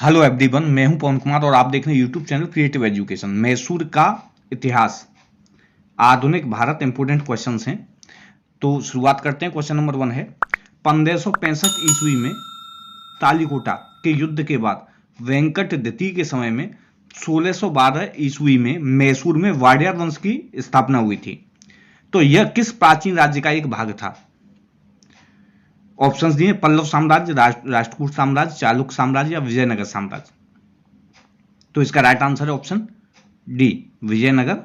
Hello everyone, मैं हूं पवन कुमार और आप देख रहे हैं YouTube channel creative education. Mysore का इतिहास, आधुनिक भारत, इंपोर्टेंट क्वेश्चंस हैं। तो शुरुआत करते हैं। क्वेश्चन नंबर 1 है, 1565 ईस्वी में तालीकोटा के युद्ध के बाद वेंकट द्वितीय के समय में 1612 ईस्वी में मैसूर में वाडियार वंश की स्थापना हुई थी। तो यह किस प्राचीन राज्य का एक भाग था? ऑप्शंस दिए, पल्लव साम्राज्य, राष्ट्रकूट साम्राज्य, चालुक्य साम्राज्य या विजयनगर साम्राज्य। तो इसका राइट आंसर है ऑप्शन डी, विजयनगर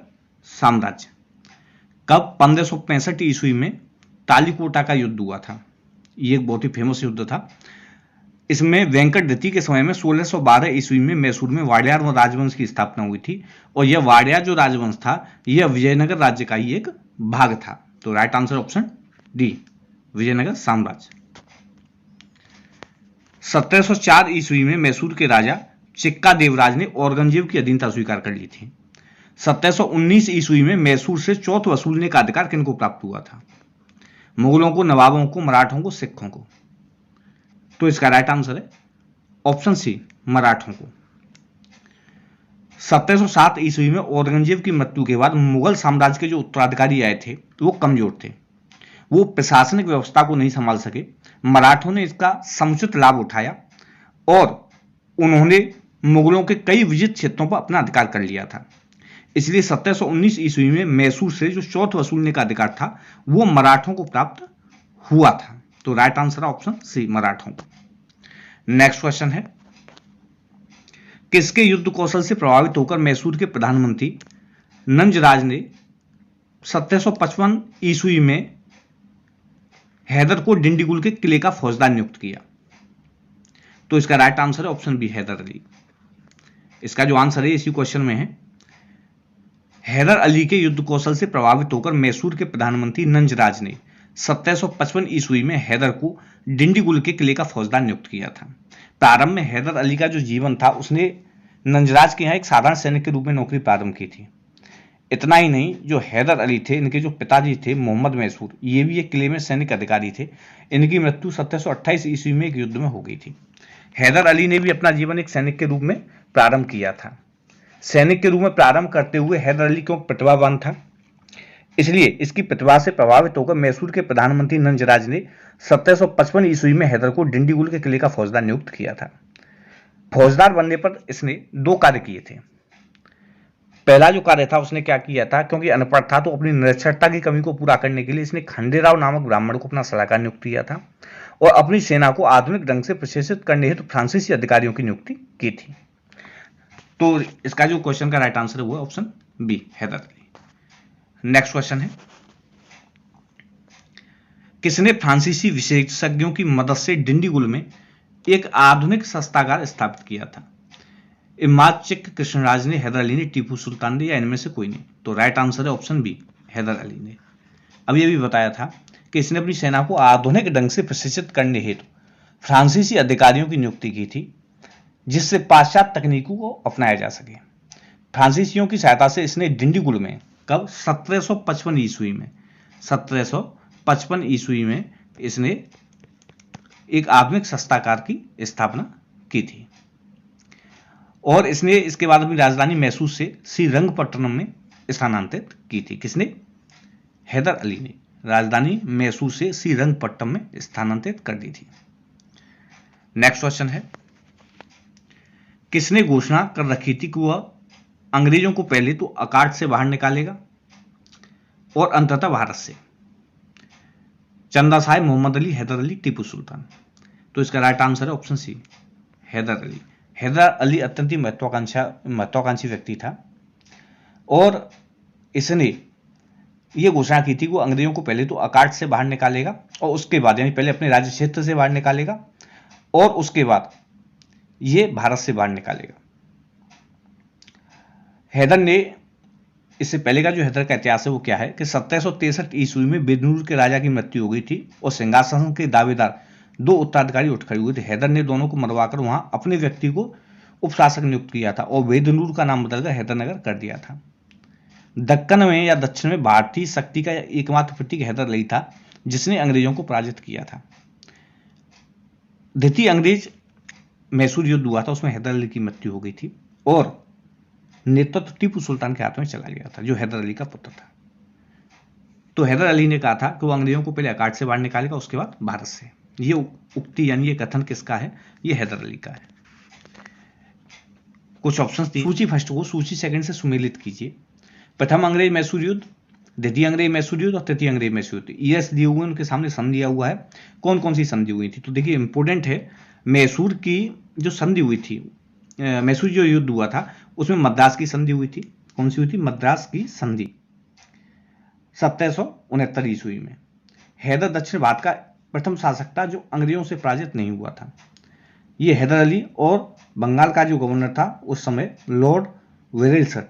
साम्राज्य। कब? 1565 ईस्वी में तालीकोटा का युद्ध हुआ था। ये एक बहुत ही फेमस युद्ध था। इसमें वेंकट द्वितीय के समय में 1612 ईस्वी में मैसूर में वाडियार राजवंश की स्थापना हुई थी और यह वाडियार जो राजवंश था यह विजयनगर राज्य का ही एक भाग था। तो right answer option D, Vijayanagara साम्राज्य। 1704 ईस्वी में मैसूर के राजा चिक्का देवराज ने औरंगजेब की अधीनता स्वीकार कर ली थी। 1719 ईस्वी में मैसूर से चौथ वसूलने का अधिकार किनको प्राप्त हुआ था? मुगलों को, नवाबों को, मराठों को, सिखों को? तो इसका राइट आंसर है ऑप्शन सी, मराठों को। 1707 ईस्वी में औरंगजेब की मृत्यु के बाद मुगल साम्राज्य के जो उत्तराधिकारी आए थे वो कमजोर थे, वो प्रशासनिक व्यवस्था को नहीं संभाल सके। मराठों ने इसका समुचित लाभ उठाया और उन्होंने मुगलों के कई विजित क्षेत्रों पर अपना अधिकार कर लिया था। इसलिए 1719 ईस्वी में मैसूर से जो चौथ वसूलने का अधिकार था वो मराठों को प्राप्त हुआ था। तो राइट आंसर ऑप्शन सी, मराठों को। नेक्स्ट क्वेश्चन है, किसके युद्ध कौशल से प्रभावित होकर मैसूर के प्रधानमंत्री नंजराज ने 1755 ईस्वी में हैदर को डिंडीगुल के किले का फौजदार नियुक्त किया? तो इसका राइट आंसर है ऑप्शन बी, हैदर अली। इसका जो आंसर है इसी क्वेश्चन में है। हैदर अली के युद्ध कौशल से प्रभावित होकर मैसूर के प्रधानमंत्री नंजराज ने 1755 ईस्वी में हैदर को डिंडीगुल के किले का फौजदार नियुक्त किया था। प्रारंभ में हैदर अली का जो जीवन था उसने नंजराज के यहाँ एक साधारण सैनिक के रूप में नौकरी प्रारंभ की थी। इतना ही नहीं, जो हैदर अली थे, इनके जो पिताजी थे मोहम्मद मैसूर, ये भी एक किले में सैनिक अधिकारी थे। इनकी मृत्यु 1728 ईस्वी में एक युद्ध में हो गई थी। हैदर अली ने भी अपना जीवन एक सैनिक के रूप में प्रारंभ किया था। सैनिक के रूप में प्रारंभ करते हुए हैदर अली क्यों प्रतिभावान था, इसलिए इसकी प्रतिभा से प्रभावित होकर मैसूर के प्रधानमंत्री नंजराज ने 1755 ईस्वी में हैदर को डिंडीगुल के किले का फौजदार नियुक्त किया था। फौजदार बनने पर इसने दो कार्य किए थे। पहला जो कार्य था उसने क्या किया था, क्योंकि अनपढ़ था तो अपनी निरक्षरता की कमी को पूरा करने के लिए इसने खंडेराव नामक ब्राह्मण को अपना सलाहकार नियुक्त किया था और अपनी सेना को आधुनिक ढंग से प्रशिक्षित करने हेतु फ्रांसीसी अधिकारियों की नियुक्ति की थी। तो इसका जो क्वेश्चन का राइट आंसर है वो option B, Hyder Ali. Next question है, किसने फ्रांसीसी विशेषज्ञों की मदद से डिंडीगुल में एक आधुनिक शस्त्रागार स्थापित किया था? इमाद चिक, कृष्णराज ने, हैदर अली ने, टीपू सुल्तान ने या इनमें से कोई नहीं? तो राइट आंसर है ऑप्शन बी, हैदर अली ने। अब ये भी बताया था कि इसने अपनी सेना को आधुनिक ढंग से प्रशिक्षित करने हेतु फ्रांसीसी अधिकारियों की नियुक्ति की थी जिससे पाश्चात्य तकनीकों को अपनाया जा सके। फ्रांसीसियों की सहायता से इसने डिंडीगुल में कब? 1755 ईस्वी में। 1755 ईस्वी में इसने एक आधुनिक शस्त्रागार की स्थापना की थी और इसने इसके बाद अपनी राजधानी मैसूर से श्रीरंगपट्टनम में स्थानांतरित की थी। किसने? हैदर अली ने राजधानी मैसूर से श्रीरंगपट्टनम में स्थानांतरित कर दी थी। नेक्स्ट क्वेश्चन है, किसने घोषणा कर रखी थी कि वह अंग्रेजों को पहले तो अकाट से बाहर निकालेगा और अंततः भारत से? चंदा साहेब, मोहम्मद अली, हैदर अली, टीपू सुल्तान? तो इसका राइट आंसर है ऑप्शन सी, हैदर अली। हैदर अली अत्यंत ही महत्वाकांक्षी व्यक्ति था और इसने ये घोषणा की थी कि वो अंग्रेजों को पहले तो अकाट से बाहर निकालेगा और उसके बाद, यानी पहले अपने राज्य क्षेत्र से बाहर निकालेगा और उसके बाद ये भारत से बाहर निकालेगा। हैदर ने, इससे पहले का जो हैदर का इतिहास है वो क्या है कि 1763 ईस्वी में बेदनूर के राजा की मृत्यु हो गई थी और सिंहासन के दावेदार दो उत्तराधिकारी उठ खड़े हुए थे। हैदर ने दोनों को मरवाकर वहां अपने व्यक्ति को उपशासक नियुक्त किया था और बेदनूर का नाम बदलकर हैदरनगर कर दिया था। दक्कन में या दक्षिण में भारतीय शक्ति का एकमात्र प्रतीक हैदर अली था जिसने अंग्रेजों को पराजित किया था। द्वितीय अंग्रेज मैसूर युद्ध हुआ था उसमें हैदर अली की मृत्यु हो गई थी और नेतृत्व टीपू सुल्तान के हाथ में चला गया था, जो हैदर अली का पुत्र था। तो हैदर अली ने कहा था कि वो अंग्रेजों को पहले अकाट से बाहर निकालेगा, उसके बाद भारत से। ये उक्ति यानी ये कथन किसका है? ये हैदर अली का है। कुछ ऑप्शंस दिए, सूची फर्स्ट को सूची सेकंड से सुमेलित कीजिए। प्रथम अंग्रेज मैसूर युद्ध, द्वितीय अंग्रेज मैसूर युद्ध और तृतीय अंग्रेज मैसूर युद्ध। ईयर्स दिए हुए, उनके सामने सन दिया हुआ है, कौन कौन सी संधि हुई थी। तो देखिए इंपोर्टेंट है, मैसूर की जो संधि हुई थी, मैसूर जो युद्ध हुआ था उसमें मद्रास की संधि हुई थी। कौन सी हुई थी? मद्रास की संधि 1769 ईस्वी में। हैदर दक्षिण भारत का प्रथम शासक था जो अंग्रेजों से पराजित नहीं हुआ था। ये हैदर अली और बंगाल का जो गवर्नर था उस समय लॉर्ड वेरेलसट,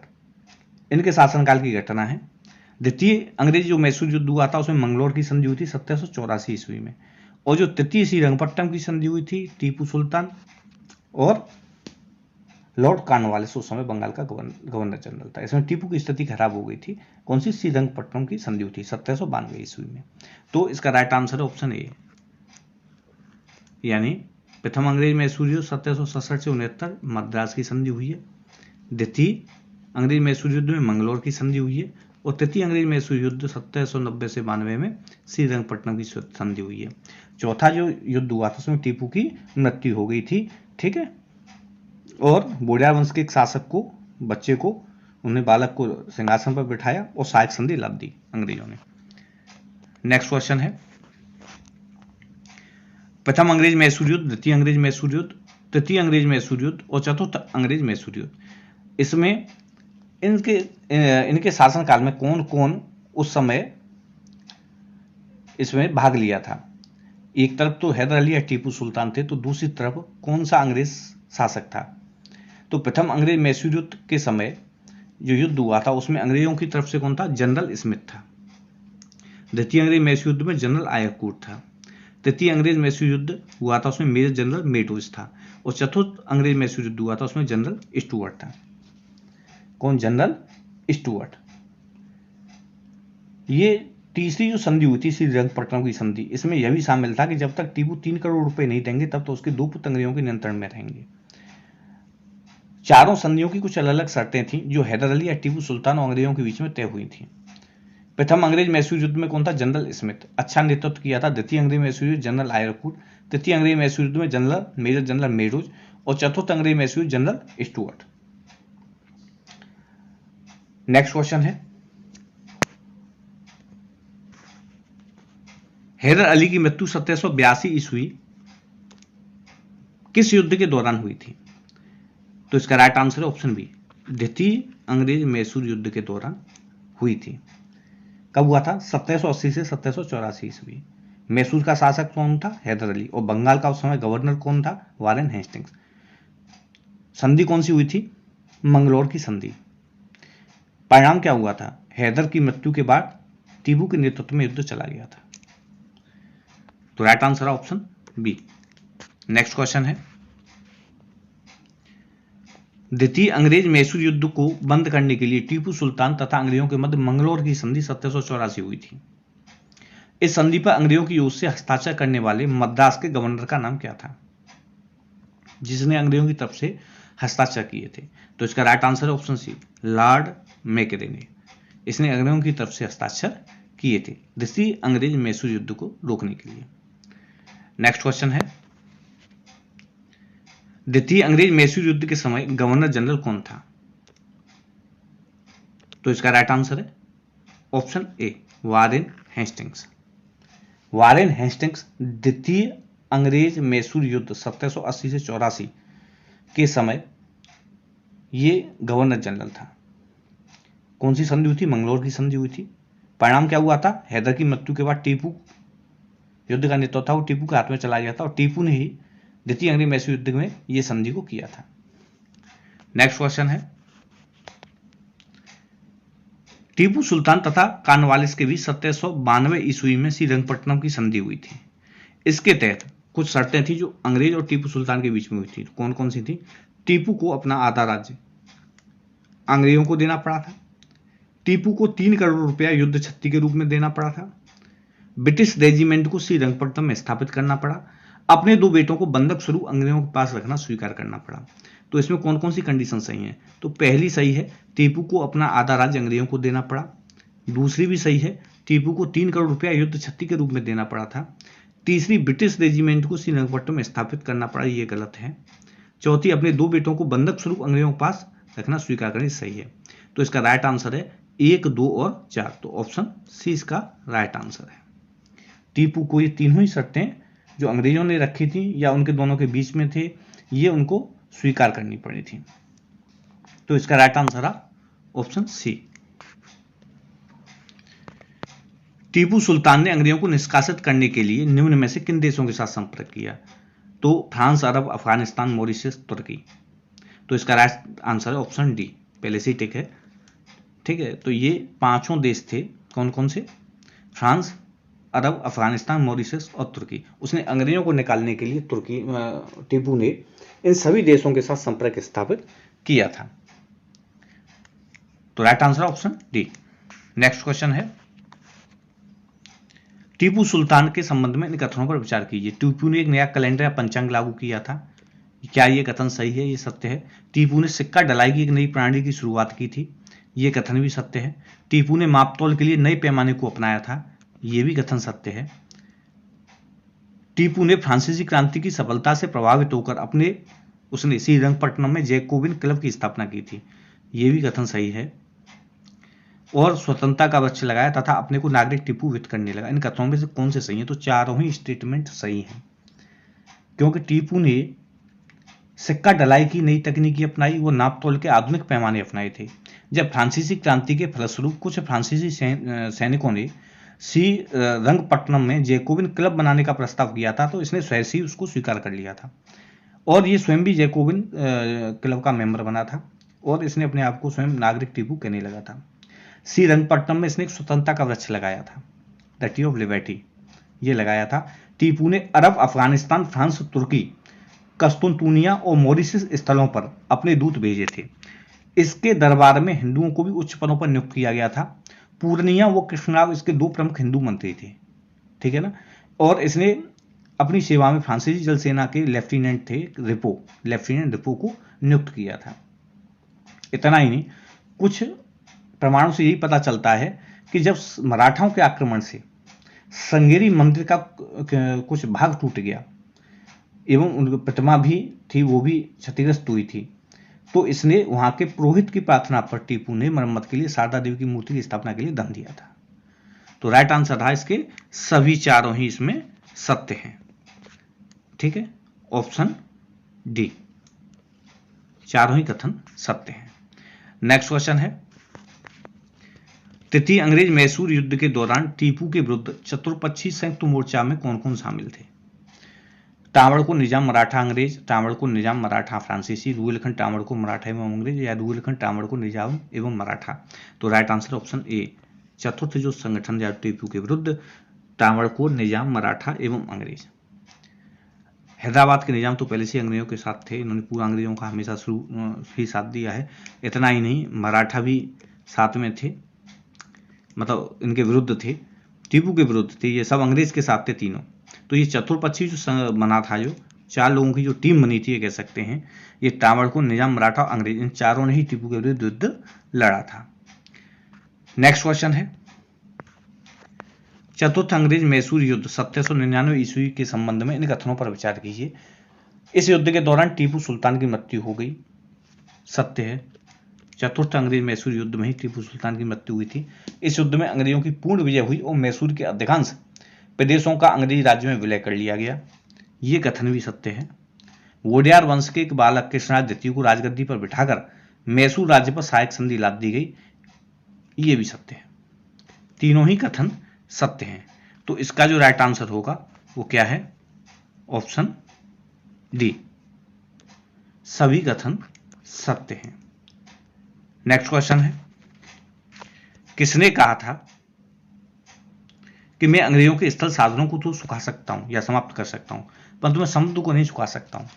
इनके शासनकाल की घटना है। द्वितीय अंग्रेज जो मैसूर युद्ध हुआ था उसमें मंगलोर की संधि हुई थी 1784 ईस्वी में। और जो तृतीय श्रीरंगपट्टनम की संधि हुई थी टीपू सुल्तान और लॉर्ड कॉर्नवालिस, उस समय बंगाल का गवर्नर जनरल था। इसमें टीपू की स्थिति खराब हो गई थी। कौन सी? श्रीरंगपट्टनम की संधि हुई थी 1792 ईस्वी में। तो इसका राइट आंसर है ऑप्शन ए, यानी प्रथम अंग्रेज मैसूर युद्ध 1767 से 69 मद्रास की संधि हुई है। द्वितीय अंग्रेज मैसूर युद्ध में मंगलोर की संधि हुई है और तृतीय अंग्रेज मैसूर युद्ध 1790 से 92 में श्रीरंगपट्टनम की संधि हुई है। चौथा जो युद्ध हुआ था उसमें टीपू की मृत्यु हो गई थी, ठीक है। और बोडियार वंश के एक शासक को, बच्चे को, उन्हें बालक को सिंहासन पर बिठाया और सहायक संधि लाद दी अंग्रेजों ने। नेक्स्ट क्वेश्चन है, प्रथम अंग्रेज मैसूर युद्ध, द्वितीय अंग्रेज मैसूर युद्ध, तृतीय अंग्रेज मैसूर युद्ध और चतुर्थ अंग्रेज मैसूर युद्ध, इसमें इनके शासनकाल में कौन कौन उस समय इसमें भाग लिया था? एक तरफ तो हैदर अली या टीपू सुल्तान थे, तो दूसरी तरफ कौन सा अंग्रेज शासक था? तो प्रथम अंग्रेज मैसूर युद्ध के समय जो युद्ध हुआ था उसमें अंग्रेजों की तरफ से कौन था? जनरल स्मिथ था। द्वितीय अंग्रेज मैसूर युद्ध में जनरल आयरकूट था। तृतीय अंग्रेज मैसूर युद्ध हुआ था उसमें मेजर जनरल मेडोज था। और चतुर्थ अंग्रेज मैसूर युद्ध हुआ था उसमें जनरल स्टुअर्ट था। कौन? General Stuart. ये तीसरी जो संधि हुई थी श्रीरंगपट्टनम की संधि, इसमें यह भी शामिल था कि जब तक टीपू 3 करोड़ रुपए नहीं देंगे तब तो उसके 2 पुत्र अंग्रेजों के नियंत्रण में रहेंगे। चारों संधियों की कुछ अलग अलग शर्तें थीं जो हैदर अली या टीपू सुल्तान और अंग्रेजों के बीच में तय हुई थी। प्रथम अंग्रेज मैसूर युद्ध में कौन था? जनरल स्मिथ, अच्छा नेतृत्व किया था। द्वितीय अंग्रेज मैसूर युद्ध जनरल आयरकूट, तृतीय अंग्रेज मैसूर युद्ध में जनरल मेजर जनरल मेडोज और चतुर्थ अंग्रेज मैसूर युद्ध जनरल स्टुअर्ट। नेक्स्ट क्वेश्चन है, हैदर अली की मृत्यु 1782 ईस्वी किस युद्ध के दौरान हुई थी? तो इसका राइट आंसर है ऑप्शन बी, द्वितीय अंग्रेज मैसूर युद्ध के दौरान हुई थी। कब हुआ था? 1780 से 1784 ईस्वी। मैसूर का शासक कौन था? हैदर अली। और बंगाल का उस समय गवर्नर कौन था? Warren Hastings. संधि कौन सी हुई थी? मंगलोर की संधि। परिणाम क्या हुआ था? हैदर की मृत्यु के बाद टीपू के नेतृत्व में युद्ध चला गया था। तो राइट आंसर है ऑप्शन बी। नेक्स्ट क्वेश्चन है, द्वितीय अंग्रेज मैसूर युद्ध को बंद करने के लिए टीपू सुल्तान तथा अंग्रेजों के मध्य मंगलोर की संधि 1784 हुई थी। इस संधि पर अंग्रेजों की ओर से हस्ताक्षर करने वाले मद्रास के गवर्नर का नाम क्या था, जिसने अंग्रेजों की तरफ से हस्ताक्षर किए थे? तो इसका राइट आंसर है ऑप्शन सी, लॉर्ड मैकेरे ने। इसने अंग्रेजों की तरफ से हस्ताक्षर किए थे द्वितीय अंग्रेज मैसूर युद्ध को रोकने के लिए। नेक्स्ट क्वेश्चन है, द्वितीय अंग्रेज मैसूर युद्ध के समय गवर्नर जनरल कौन था? तो इसका राइट आंसर है option A, Warren Hastings. Warren Hastings द्वितीय अंग्रेज मैसूर युद्ध 1780 से 84 के समय ये गवर्नर जनरल था। कौन सी संधि हुई थी? मंगलोर की संधि हुई थी। परिणाम क्या हुआ था? हैदर की मृत्यु के बाद टीपू युद्ध का नेतृत्व था वो टीपू के हाथ में चला गया था और टीपू ने ही द्वितीय अंग्रेज मैसूर युद्ध में यह संधि को किया था। नेक्स्ट क्वेश्चन है, टीपू सुल्तान तथा कॉर्नवालिस के बीच 1792 ईस्वी में श्रीरंगपट्टनम की संधि हुई थी। इसके तहत कुछ शर्तें थी जो अंग्रेज और टीपू सुल्तान के बीच में हुई थी। कौन कौन सी थी? टीपू को अपना आधा राज्य अंग्रेजों को देना पड़ा था। टीपू को 3 करोड़ रुपया युद्ध क्षति के रूप में देना पड़ा था। ब्रिटिश रेजिमेंट को श्रीरंगपट्टनम में स्थापित करना पड़ा। अपने 2 बेटों को बंधक स्वरूप अंग्रेजों के पास रखना स्वीकार करना पड़ा। तो इसमें कौन कौन सी कंडीशन सही है? तो पहली सही है, टीपू को अपना आधा राज्य अंग्रेजों को देना पड़ा। दूसरी भी सही है, टीपू को 3 करोड़ रुपया युद्ध क्षति के रूप में देना पड़ा था। तीसरी, ब्रिटिश रेजिमेंट को श्रीरंगपट्टनम में स्थापित करना पड़ा, ये गलत है। चौथी, अपने 2 बेटों को बंधक स्वरूप अंग्रेजों के पास रखना स्वीकार करना सही है। तो इसका राइट आंसर है 1, 2 और 4। तो ऑप्शन सी इसका राइट आंसर है। टीपू को ये तीनों ही शर्तें जो अंग्रेजों ने रखी थी या उनके दोनों के बीच में थे, ये उनको स्वीकार करनी पड़ी थी। तो इसका राइट आंसर है ऑप्शन सी। टीपू सुल्तान ने अंग्रेजों को निष्कासित करने के लिए निम्न में से किन देशों के साथ संपर्क किया? तो फ्रांस, अरब, अफगानिस्तान, मॉरिशस, तुर्की। तो इसका राइट आंसर है ऑप्शन डी, पहले से ही टिक है। ठीक है, तो ये 5 देश थे। कौन कौन से? फ्रांस, अरब, अफगानिस्तान, मॉरिशस और तुर्की। उसने अंग्रेजों को निकालने के लिए टीपू ने इन सभी देशों के साथ संपर्क स्थापित किया था। तो right answer option D. Next question है, टीपू सुल्तान के संबंध में इन कथनों पर विचार कीजिए। टीपू ने एक नया कैलेंडर या पंचांग लागू किया था, क्या ये कथन सही है? ये सत्य है। टीपू ने सिक्का ढलाई की एक नई प्रणाली की शुरुआत की थी, ये कथन भी सत्य है। टीपू ने मापतौल के लिए नए पैमाने को अपनाया था, ये भी कथन सत्य है। टीपू ने फ्रांसीसी क्रांति की सफलता से प्रभावित होकर उसने श्रीरंगपट्टनम में जैकोबिन क्लब की स्थापना की थी, ये भी कथन सही है। और स्वतंत्रता का वृक्ष लगाया तथा अपने को नागरिक टीपू वित्त करने लगा। इन कथनों में से कौन से सही है? तो चारों ही स्टेटमेंट सही हैं, क्योंकि टीपू ने सिक्का ढलाई की नई तकनीकी अपनाई, वो नापतोल के आधुनिक पैमाने अपनाए थे। जब फ्रांसीसी क्रांति के फलस्वरूप कुछ फ्रांसीसी सैनिकों ने श्रीरंगपट्टनम में जैकोबिन क्लब बनाने का प्रस्ताव किया था, तो इसने स्वयं ही उसको स्वीकार कर लिया था और ये स्वयं भी जैकोबिन क्लब का मेंबर बना था और इसने अपने आप को स्वयं नागरिक टीपू कहने लगा था। श्रीरंगपट्टनम में इसने एक स्वतंत्रता का वृक्ष लगाया था, द ट्री ऑफ लिबर्टी, ये लगाया था। टीपू ने अरब, अफगानिस्तान, फ्रांस, तुर्की, कस्तुनतुनिया और मॉरिशस स्थलों पर अपने दूत भेजे थे। इसके दरबार में हिंदुओं को भी उच्च पदों पर नियुक्त किया गया था। पूर्णिया व कृष्णराव इसके 2 प्रमुख हिंदू मंत्री थे, ठीक है ना। और इसने अपनी सेवा में फ्रांसीसी जल सेना के लेफ्टिनेंट रिपो को नियुक्त किया था। इतना ही नहीं, कुछ प्रमाणों से यही पता चलता है कि जब मराठाओं के आक्रमण से श्रृंगेरी मंदिर का कुछ भाग टूट गया एवं उनकी प्रतिमा भी थी, वो भी क्षतिग्रस्त हुई थी, तो इसने वहां के पुरोहित की प्रार्थना पर टीपू ने मरम्मत के लिए शारदा देवी की मूर्ति की स्थापना के लिए धन दिया था। तो राइट आंसर था इसके सभी चारों ही इसमें सत्य हैं, ठीक है, ऑप्शन डी, चारों ही कथन सत्य हैं। नेक्स्ट क्वेश्चन है, तृतीय अंग्रेज मैसूर युद्ध के दौरान टीपू के विरुद्ध चतुर्पक्षीय संयुक्त मोर्चा में कौन कौन शामिल थे? तामड़कोट निजाम मराठा अंग्रेज, तामड़कोट निजाम मराठा फ्रांसीसी, रुहेलखंड तामड़कोट मराठा एवं अंग्रेज, या रुहेलखंड तामड़कोट निजाम एवं मराठा। तो राइट आंसर ऑप्शन ए, चतुर्थ जो संगठन या टीपू के विरुद्ध तामड़कोट निजाम मराठा एवं अंग्रेज। हैदराबाद के निजाम तो पहले से अंग्रेजों के साथ थे, इन्होंने पूरा अंग्रेजों का हमेशा शुरू ही साथ दिया है। इतना ही नहीं, मराठा भी साथ में थे, मतलब इनके विरुद्ध थे, टीपू के विरुद्ध थे, ये सब अंग्रेज के साथ थे तीनों। तो ये चतुर्पक्षीय जो बना था, जो 4 लोगों की जो टीम बनी थी, ये कह सकते हैं, ये तामड़कोट निजाम मराठा अंग्रेज, इन चारों ने ही टीपू के विरुद्ध युद्ध लड़ा था। नेक्स्ट क्वेश्चन है, चतुर्थ अंग्रेज मैसूर युद्ध 1799 ईस्वी के संबंध में इन कथनों पर विचार कीजिए। इस युद्ध के दौरान टीपू सुल्तान की मृत्यु हो गई, सत्य है। चतुर्थ अंग्रेज मैसूर युद्ध में ही टीपू सुल्तान की मृत्यु हुई थी। इस युद्ध में अंग्रेजों की पूर्ण विजय हुई और मैसूर के अधिकांश प्रदेशों का अंग्रेजी राज्य में विलय कर लिया गया, ये कथन भी सत्य है। वोडियार वंश के एक बालक कृष्णराज द्वितीय को राजगद्दी पर बिठाकर मैसूर राज्य पर सहायक संधि लाद दी गई, ये भी सत्य है। तीनों ही कथन सत्य हैं। तो इसका जो राइट आंसर होगा वो क्या है? ऑप्शन डी, सभी कथन सत्य हैं। नेक्स्ट क्वेश्चन है, किसने कहा था कि मैं अंग्रेजों के स्थल साधनों को तो सुखा सकता हूं या समाप्त कर सकता हूं, परंतु मैं समुद्र को नहीं सुखा सकता हूं?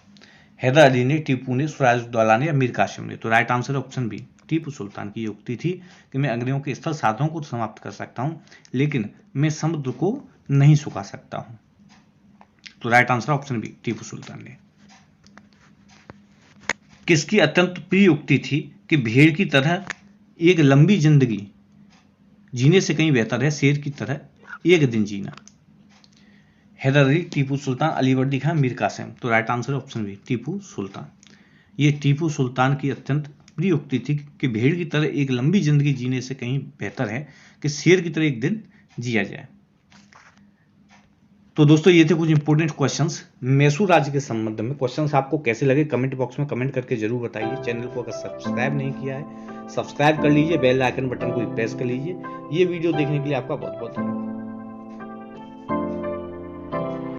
हैदर अली ने, टीपू ने, सिराजुद्दौला ने या मीर कासिम ने? तो right answer option B, Tipu Sultan की युक्ति थी कि मैं अंग्रेजों के स्थल साधनों को समाप्त कर सकता हूं, लेकिन मैं समुद्र को नहीं सुखा सकता हूं। तो right answer option B, Tipu Sultan ने। किसकी अत्यंत प्रिय उक्ति थी कि भेड़ की तरह एक लंबी जिंदगी जीने से कहीं बेहतर है शेर की तरह एक दिन जीना? हैदर अली, टीपू सुल्तान, अलीवर्दी खान, मीर कासिम। तो right answer option B, Tipu Sultan. ये टीपू सुल्तान की अत्यंत प्रिय उक्ति थी कि भेड़ की तरह एक लंबी जिंदगी जीने से कहीं बेहतर है कि शेर की तरह एक दिन जिया जाए। तो दोस्तों ये थे कुछ इंपॉर्टेंट क्वेश्चंस मैसूर राज्य के संबंध में। क्वेश्चंस आपको कैसे लगे कमेंट बॉक्स में कमेंट करके जरूर बताइए। चैनल को अगर सब्सक्राइब नहीं किया है सब्सक्राइब कर लीजिए, बेल आइकन बटन को प्रेस कर लीजिए। ये वीडियो देखने के लिए आपका बहुत बहुत धन्यवाद।